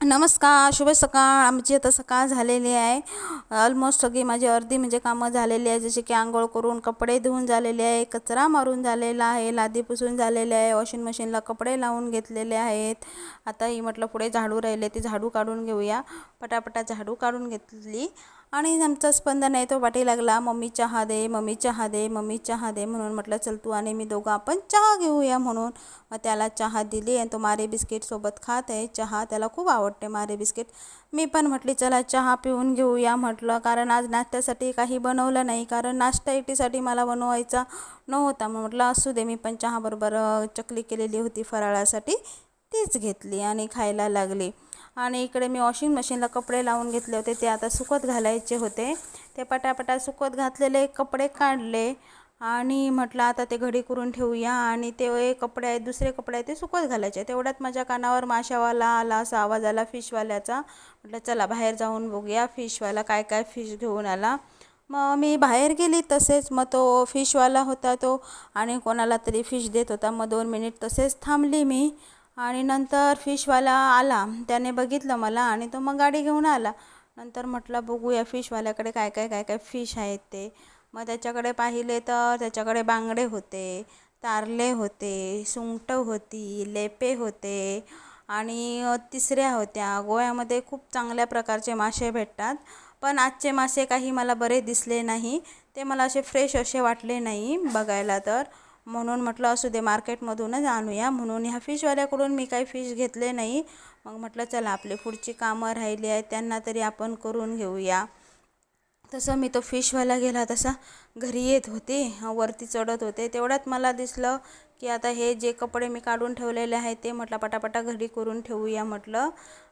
नमस्कार, शुभ सकाळ. आमची आता सकाळ झालेली आहे. ऑलमोस्ट सगळी माझी अर्धी म्हणजे कामं झालेली आहे. जसे की आंघोळ करून कपडे धुवून झालेले आहे, कचरा मारून झालेला आहे, लादी पुसून झालेले आहे, वॉशिंग मशीनला कपडे लावून घेतलेले आहेत. आता ही म्हटलं पुढे झाडू राहिले ते झाडू काढून घेऊया. पटापटा झाडू काढून घेतली आणि आमचा स्पंदन आहे तो वाटी लागला, मम्मी चहा दे, मम्मी चहा दे, मम्मी चहा दे. म्हणून म्हटलं चल तू आणि मी दोघं आपण चहा घेऊया म्हणून. मग त्याला चहा दिली आणि तो मारे बिस्किटसोबत खात आहे चहा. त्याला खूप आवडते मारे बिस्किट. मी पण म्हटली चला चहा पिऊन घेऊया म्हटलं, कारण आज नाश्त्यासाठी काही बनवलं नाही, कारण नाश्ता एकटीसाठी मला बनवायचा नव्हता. मग म्हटलं असू दे, मी पण चहाबरोबर चकली केलेली होती फराळासाठी तीच घेतली आणि खायला लागली. आणि इकडे मी वॉशिंग मशीनला कपडे लावून घेतले होते, ते आता सुकत घालायचे होते. ते पटापटा सुकत घातलेले कपडे काढले आणि म्हटलं आता ते घडी करून ठेवूया. आणि ते कपडे आहेत, दुसरे कपडे आहेत ते सुकत घालायचे. तेवढ्यात माझ्या कानावर माशावाला आला, असा आवाज आला फिशवाल्याचा. म्हटलं चला बाहेर जाऊन बघूया फिशवाला काय काय फिश घेऊन आला. मग मी बाहेर गेली तसेच. मग तो फिशवाला होता तो आणि कोणाला तरी फिश देत होता. मग 2 मिनिट तसेच थांबली मी आणि नंतर फिशवाला आला. त्याने बघितलं मला आणि तो मग गाडी घेऊन आला. नंतर म्हटलं बघूया फिशवाल्याकडे काय काय काय काय फिश आहेत ते. मग त्याच्याकडे पाहिले तर त्याच्याकडे बांगडे होते, तारले होते, सुंगटं होती, लेपे होते आणि तिसऱ्या होत्या. गोव्यामध्ये खूप चांगल्या प्रकारचे मासे भेटतात, पण आजचे मासे काही मला बरे दिसले नाही. ते मला असे फ्रेश असे वाटले नाही बघायला तर. म्हणून म्हटलं असू दे मार्केटमधूनच आणूया. म्हणून ह्या फिशवाल्याकडून मी काही फिश घेतले नाही. मग म्हटलं चला आपली पुढची कामं राहिली आहेत त्यांना तरी आपण करून घेऊया. तसं मी तो फिशवाला गेला तसा घरी येत होते, वरती चढत होते. तेवढ्यात मला दिसलं की आता हे जे कपडे मी काढून ठेवलेले आहेत ते म्हटलं पटापटा घडी करून ठेवूया म्हटलं.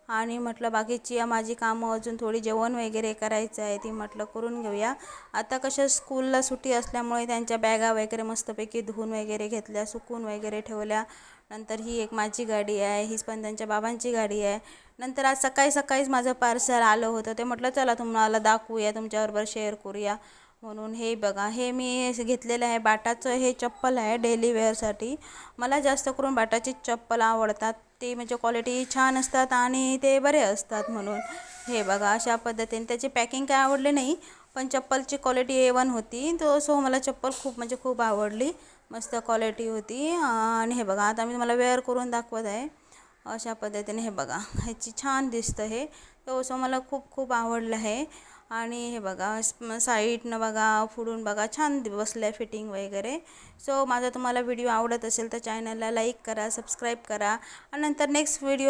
आणि म्हटलं बाकीची माझी कामं अजून थोडी जेवण वगैरे करायचं आहे ती म्हटलं करून घेऊया. आता कशा स्कूलला सुट्टी असल्यामुळे त्यांच्या बॅगा वगैरे मस्तपैकी धुवून वगैरे घेतल्या, सुकून वगैरे ठेवल्या. नंतर ही एक माझी गाडी आहे, ही पण त्यांच्या बाबांची गाडी आहे. नंतर आज सकाळी सकाळीच माझं पार्सल आलं होतं, ते म्हटलं चला तुम्हाला दाखवूया, तुमच्याबरोबर शेअर करूया म्हणून. हे बघा, हे मी घेतलेलं आहे बाटाचं. हे चप्पल आहे डेली वेअरसाठी. मला जास्त करून बाटाचीच चप्पल आवडतात. ते म्हणजे क्वालिटी छान असतात आणि ते बरे असतात म्हणून. हे बघा अशा पद्धतीने. त्याची पॅकिंग काय आवडली नाही, पण चप्पलची क्वालिटी A1 होती. सो मला चप्पल खूप म्हणजे खूप आवडली. मस्त क्वालिटी होती. आणि हे बघा आता मी तुम्हाला वेअर करून दाखवत आहे अशा पद्धतीने. हे बघा ह्याची छान दिसतं हे. सो मला खूप खूप आवडलं आहे. आणि हे बघा साईडनं बघा, पुढून बघा छान बसलं आहे फिटिंग वगैरे. सो माझा तुम्हाला व्हिडिओ आवडत असेल तर चॅनलला लाईक करा, सबस्क्राईब करा आणि नंतर नेक्स्ट व्हिडिओ